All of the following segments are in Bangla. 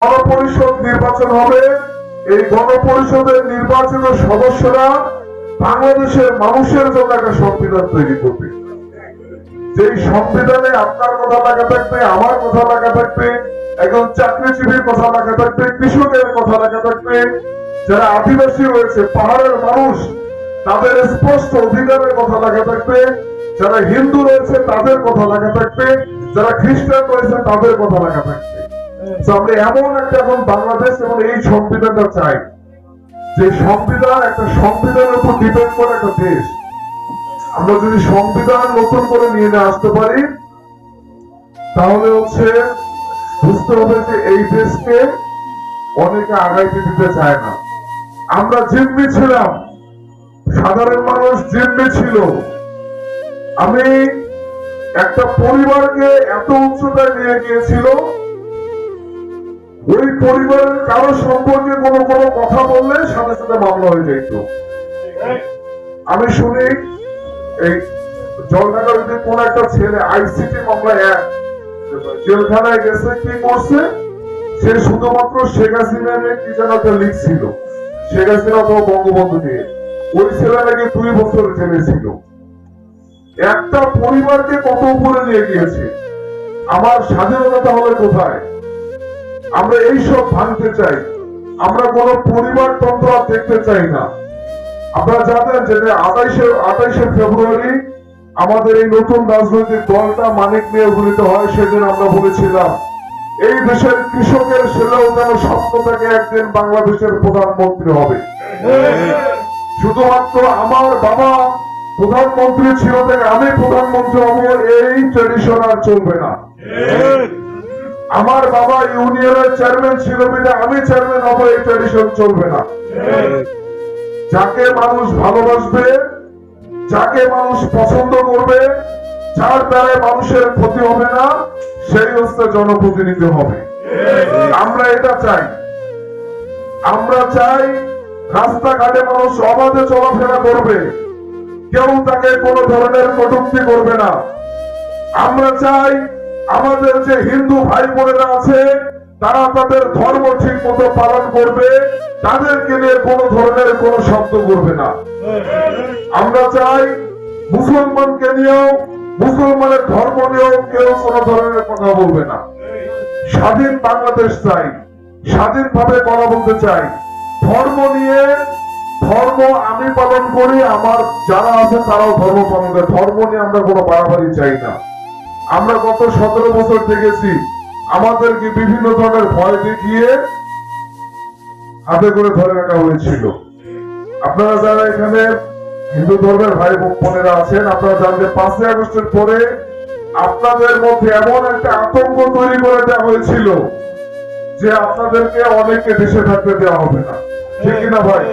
গণপরিষদ নির্বাচন হবে। এই গণপরিষদের নির্বাচিত সদস্যরা বাংলাদেশের মানুষের জন্য একটা সংবিধান তৈরি করবে। যেই সংবিধানে আপনার কথা লেখা থাকবে, আমার কথা লেখা থাকবে, একজন চাকরিজীবীর কথা লেখা থাকবে, কৃষকের কথা লেখা থাকবে, যারা আদিবাসী রয়েছে, পাহাড়ের মানুষ, তাদের স্পষ্ট অধিকারের কথা লেখা থাকবে, যারা হিন্দু রয়েছে তাদের কথা লেখা থাকবে, যারা খ্রিস্টান রয়েছে তাদের কথা লেখা থাকবে। আমরা এমন একটা এখন বাংলাদেশ এবং এই সংবিধানটা চাই, যে সংবিধান একটা সংবিধানের উপর ডিপেন্ড করে একটা দেশ। আমরা যদি সংবিধান নতুন করে নিয়ে আসতে পারি, তাহলে বুঝতে হবে যে এই দেশকে অনেকে আগাইতে দিতে চায় না। আমরা জিম্মি ছিলাম, সাধারণ মানুষ জিম্মি ছিল। আমি একটা পরিবারকে এত উচ্চতায় নিয়ে গিয়েছিল, ওই পরিবারের কারো সম্পর্কে কোনো কথা বললে সাথে সাথে মামলা হয়ে যেত। আমি শুনি এই জলঢাকাতে কোন একটা ছেলে আইসিটি মামলায় জেলখানায় গেছে, কি করছে, সে শুধুমাত্র শেখ হাসিনা নিয়ে কি যেন একটা লিখছিল, শেখ হাসিনা অথবা বঙ্গবন্ধু নিয়ে। ওই ছেলে নাকি 2 বছর জেলে ছিল। একটা পরিবারকে কত উপরে নিয়ে গিয়েছে। আমার স্বাধীনতা তাহলে কোথায়? আমরা এইসব ভাঙতে চাই। আমরা কোন পরিবারতন্ত্র দেখতে চাই না। আপনারা জানেন যে 28শে ফেব্রুয়ারি আমাদের এই নতুন রাজনৈতিক দলটা মানিক নিয়ে ঘোষিত হয়। সেদিন আমরা বলেছিলাম এই দেশের কৃষকের ছেলেও যেন স্বপ্ন থাকে একদিন বাংলাদেশের প্রধানমন্ত্রী হবে। শুধুমাত্র আমার বাবা প্রধানমন্ত্রী ছিল থেকে আমি প্রধানমন্ত্রী হব, এই ট্রেডিশন আর চলবে না। আমার বাবা ইউনিয়নের চেয়ারম্যান ছিল বলে আমি চেয়ারম্যান হব, এই ট্রেডিশন চলবে না। যাকে মানুষ ভালোবাসবে, যাকে মানুষ পছন্দ করবে, যার দ্বারা মানুষের ক্ষতি হবে না, সেই হচ্ছে জনপ্রতিনিধি হবে। আমরা এটা চাই। আমরা চাই রাস্তাঘাটে মানুষ অবাধে চলাফেরা করবে, কেউ তাকে কোনো ধরনের কটূক্তি করবে না। আমরা চাই আমাদের যে হিন্দু ভাই বোনেরা আছে তারা তাদের ধর্ম ঠিক মতো পালন করবে, তাদেরকে নিয়ে কোনো ধরনের কোনো শব্দ করবে না। আমরা চাই মুসলমানকে নিয়েও, মুসলমানের ধর্ম নিয়েও কেউ কোনো ধরনের কথা বলবে না। স্বাধীন বাংলাদেশ চাই, স্বাধীনভাবে কথা বলতে চাই। ধর্ম নিয়ে, ধর্ম আমি পালন করি, আমার যারা আছে তারাও ধর্ম পালন করে। ধর্ম নিয়ে আমরা কোনো বাড়াবাড়ি চাই না। আমরা গত 17 বছর দেখেছি আমাদেরকে বিভিন্ন ধরনের ভয় দেখিয়ে হাতে করে ধরে রাখা হয়েছিল। আপনারা যারা এখানে হিন্দু ধর্মের ভাই বোনেরা আছেন, আপনারা জানতে 5ই আগস্টের পরে আপনাদের মধ্যে এমন একটা আতঙ্ক তৈরি করে দেওয়া হয়েছিল যে আপনাদেরকে অনেকে দেশে থাকতে দেওয়া হবে না, ঠিক কিনা ভাই?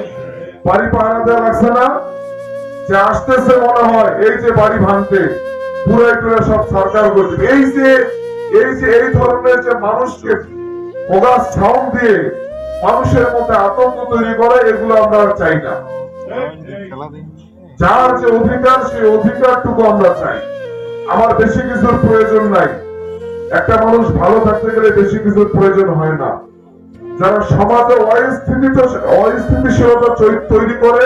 বাড়ি পাহারা দেওয়া লাগছে না, যে আসতেছে মনে হয় এই যে বাড়ি ভাঙতে পুরাই টুরে সব সরকার করবে। এই ধরনের যে মানুষকে ফোকাস ছাউন দিয়ে মানুষের মধ্যে আতঙ্ক তৈরি করে, এগুলো আমরা চাই না। যার যে অধিকার, সেই অধিকারটুকু আমরা চাই। আমার বেশি কিছুর প্রয়োজন নাই। একটা মানুষ ভালো থাকতে গেলে বেশি কিছুর প্রয়োজন হয় না। যারা সমাজে অস্থিতিশীলতা তৈরি করে,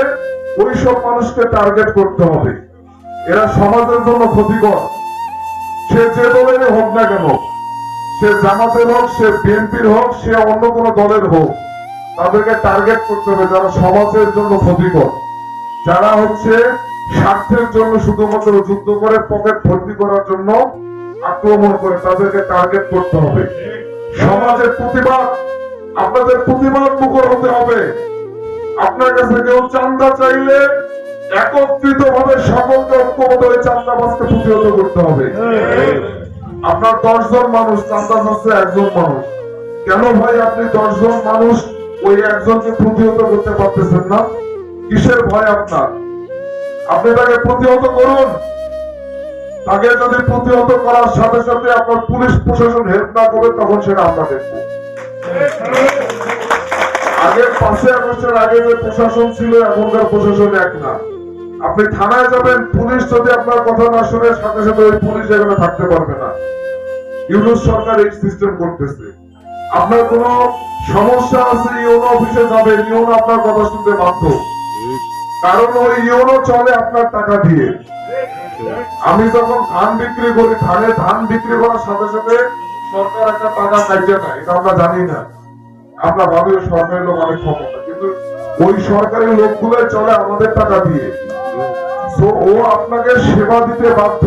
ওই সব মানুষকে টার্গেট করতে হবে। এরা সমাজের জন্য ক্ষতিকর। সে যে দলের হোক না কেন, সে জামাতের হোক, সে বিএনপির হোক, সে অন্য কোনো দলের হোক, তাদেরকে টার্গেট করতে হবে যারা সমাজের জন্য ক্ষতিকর, যারা স্বার্থের জন্য শুধুমাত্র যুদ্ধ করে পকেট ভর্তি করার জন্য আক্রমণ করে, তাদেরকে টার্গেট করতে হবে। সমাজের প্রতিবাদ, আপনাদের প্রতিবাদ মুখর হতে হবে। আপনার কাছে কেউ চাঁদা চাইলে একত্রিত ভাবে সকলকে ঐক্যবদ্ধ হয়ে চাঁদাবাজকে প্রতিহত করতে হবে। আপনার 10 জন মানুষ চাঁদা চাচ্ছে, 1 জন মানুষ, কেন ভাই আপনি 10 জন মানুষ ওই একজনকে প্রতিহত করতে পারতেছেন না? কিসের ভয় আপনার? আপনি তাকে প্রতিহত করুন। তাকে যদি প্রতিহত করার সাথে সাথে আপনার পুলিশ প্রশাসন হেল্প না করবে, তখন সেটা আমরা দেখব। আগে 5ই আগস্টের আগে যে প্রশাসন ছিল, এখনকার প্রশাসন এক না। আপনি থানায় যাবেন, পুলিশ যদি আপনার কথা না শুনে, সাথে সাথে ওই পুলিশ এখানে থাকতে পারবে না। ইউনূস সরকার এই সিস্টেম করতেছে। আপনার কোনো সমস্যা আছে ইউনো অফিসে যাবেন, ইউনো আপনার কথা শুনতে বাধ্য, কারণ ওই ইউনো চলে আপনার টাকা দিয়ে। আমি যখন ধান বিক্রি করি, ধান বিক্রি করার সাথে সাথে সরকার একটা টাকা কাটে না, এটা আমরা জানি না। আমরা ভাবি সরকারের লোক অনেক ক্ষমতা, কিন্তু ওই সরকারি লোকগুলো চলে আমাদের টাকা দিয়ে। ও আপনাকে সেবা দিতে বাধ্য,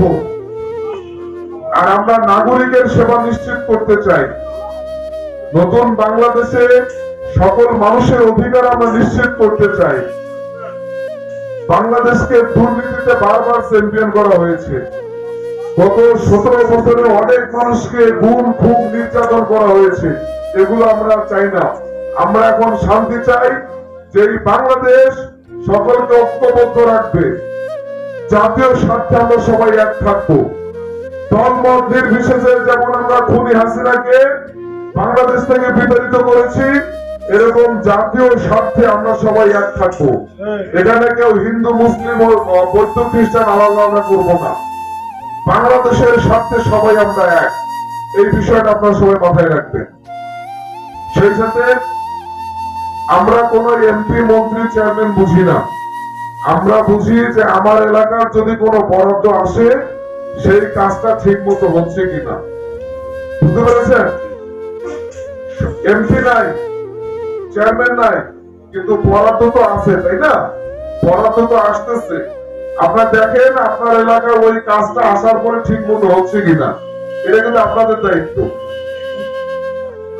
আর আমরা নাগরিকের সেবা নিশ্চিত করতে চাই। নতুন বাংলাদেশে সকল মানুষের অধিকার আমরা নিশ্চিত করতে চাই। বাংলাদেশকে দুর্নীতিতে বারবার চ্যাম্পিয়ন করা হয়েছে। গত 17 বছরে অনেক মানুষকে গুম খুন নির্যাতন করা হয়েছে, এগুলো আমরা চাই না। আমরা এখন শান্তি চাই, যে এই বাংলাদেশ সকলকে ঐক্যবদ্ধ রাখবে, জাতীয় স্বার্থে আমরা সবাই এক থাকবো। দলমত নির্বিশেষে যেমন আমরা খুনি হাসিনাকে বাংলাদেশ থেকে বিতাড়িত করেছি, এরকম জাতীয় স্বার্থে আমরা সবাই এক থাকবো। এখানে কেউ হিন্দু মুসলিম বৌদ্ধ খ্রিস্টান আলাদা করবো না। বাংলাদেশের স্বার্থে সবাই আমরা এক, এই বিষয়টা আপনারা সবাই মাথায় রাখবেন। সেই সাথে আমরা কোন এমপি মন্ত্রী চেয়ারম্যান বুঝি না। আমরা বুঝি যে আমার এলাকার যদি কোনো বরাদ্দ আসে, সেই কাজটা ঠিক মতো হচ্ছে কিনা। বুঝতে পেরেছেন? এমপি নাই, চেয়ারম্যান নাই, কিন্তু বরাদ্দ তো আছে, তাই না? বরাদ্দ তো আসতেছে। আপনারা দেখেন আপনার এলাকার ওই কাজটা আসার পরে ঠিক মতো হচ্ছে কিনা, এটা কিন্তু আপনাদের দায়িত্ব।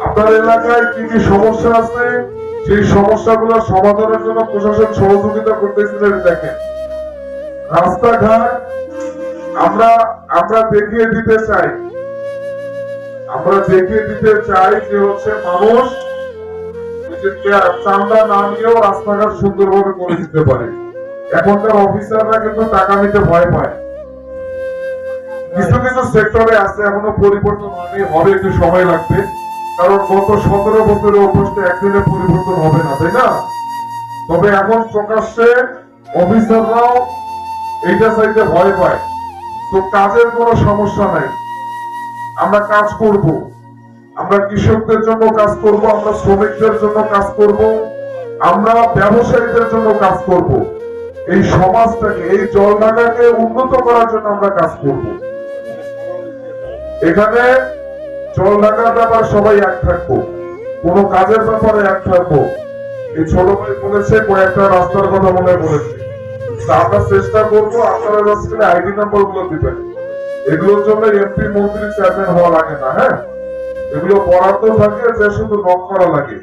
আপনার এলাকায় কি কি সমস্যা আছে, সেই সমস্যাগুলো সমাধানের জন্য প্রশাসন সহযোগিতা করতেছিলেন। দেখেন রাস্তাঘাট আমরা দেখিয়ে দিতে চাই, যে হচ্ছে মানুষ চান্দা না নিয়েও রাস্তাঘাট সুন্দরভাবে করে দিতে পারে। এখনকার অফিসাররা কিন্তু টাকা নিতে ভয় পায়। কিছু কিছু সেক্টরে আছে, এখনো পরিবর্তন হয়নি, হবে, একটু সময় লাগবে, কারণ গত 17 বছরের অভ্যাসটা একদিনে পরিবর্তন হবে না, তাই না? তবে এখন প্রকাশ্যে অফিসাররাও এইটা চাইতে ভয় পায়। তো কাজের কোনো সমস্যা নাই, আমরা কাজ করব। আমরা কৃষকদের জন্য কাজ করব, আমরা শ্রমিকদের জন্য কাজ করব, আমরা ব্যবসায়ীদের জন্য কাজ করব। এই সমাজটাকে, এই জলঢাকাকে উন্নত করার জন্য আমরা কাজ করব। এখানে জলঢাকার ব্যাপার সবাই এক থাকবো, কোন কাজের ব্যাপারে এক থাকবো। এই ছোট ভাই বলেছে কয়েকটা রাস্তার কথা মনে বলেছে, আমরা চেষ্টা করবো আপনারা রাস্তায় আইডি নাম্বার গুলো দিবেন। এগুলোর জন্য এমপি মন্ত্রী চেয়ারম্যান হওয়া লাগে না। হ্যাঁ, এগুলো বরাদ্দ থাকে, যে শুধু নক করা লাগে।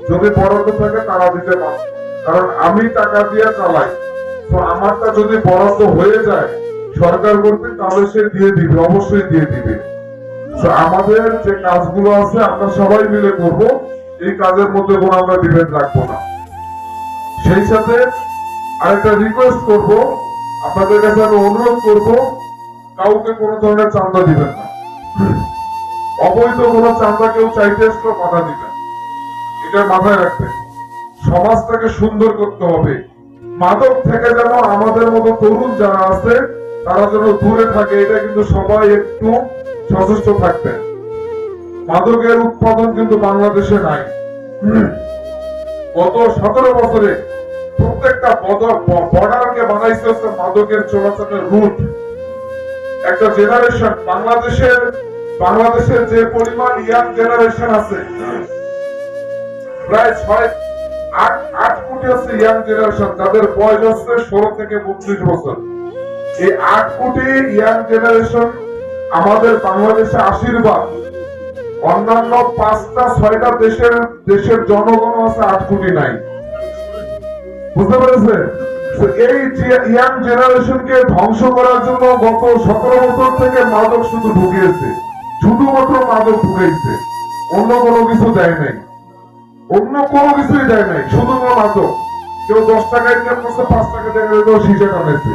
যদি বরাদ্দ থাকে তারা দিতে পারে, কারণ আমি টাকা দিয়ে চালাই। তো আমারটা যদি বরাদ্দ হয়ে যায় সরকার কর্তৃক, তাহলে সে দিয়ে দিবে, অবশ্যই দিয়ে দিবে। আমাদের যে কাজগুলো আছে আমরা সবাই মিলে করব, এই কাজের মধ্যে কোনো আমরা ডিবেট রাখবো না। সেই সাথে আরেকটা রিকোয়েস্ট করব, আপনাদের কাছে আমি অনুরোধ করব, কাউকে কোনো ধরনের চাঁদা দিবেন না। অবৈধ কোনো চাঁদা কেউ চাইতে আসলে বাধা দিবেন, এটা মাথায় রাখবেন। সমাজটাকে সুন্দর করতে হবে। মাদক থেকে যেন আমাদের মতো তরুণ যারা আছে তারা যেন দূরে থাকে, এটা কিন্তু সবাই একটু সচেষ্ট থাকবেন। মাদকের উৎপাদন কিন্তু বাংলাদেশে নাই। গত 17 বছরে প্রত্যেকটা বর্ডারকে বানাইছে হচ্ছে মাদকের চলাচলের রুট। একটা জেনারেশন, বাংলাদেশের যে পরিমাণ ইয়াং জেনারেশন আছে, প্রায় 8 কোটি আছে ইয়াং জেনারেশন, যাদের বয়স হচ্ছে 16 থেকে 32 বছর। এই 8 কোটি ইয়াং জেনারেশন আমাদের বাংলাদেশে আশীর্বাদ। অন্যান্য 5টা-6টা দেশের জনগণ আছে, 8 কোটি নাই। বুঝতে পেরেছেন? এই ইয়াং জেনারেশনকে ধ্বংস করার জন্য গত 17 বছর থেকে মাদক শুধু ঢুকিয়েছে, শুধুমাত্র মাদক ঢুকাইছে, অন্য কোনো কিছু দেয় নাই, অন্য কোনো কিছুই দেয় নাই, শুধু মাদক। কেউ 10 টাকা ইনকাম করছে, 5 টাকা দিয়ে শিশা টানাইছে।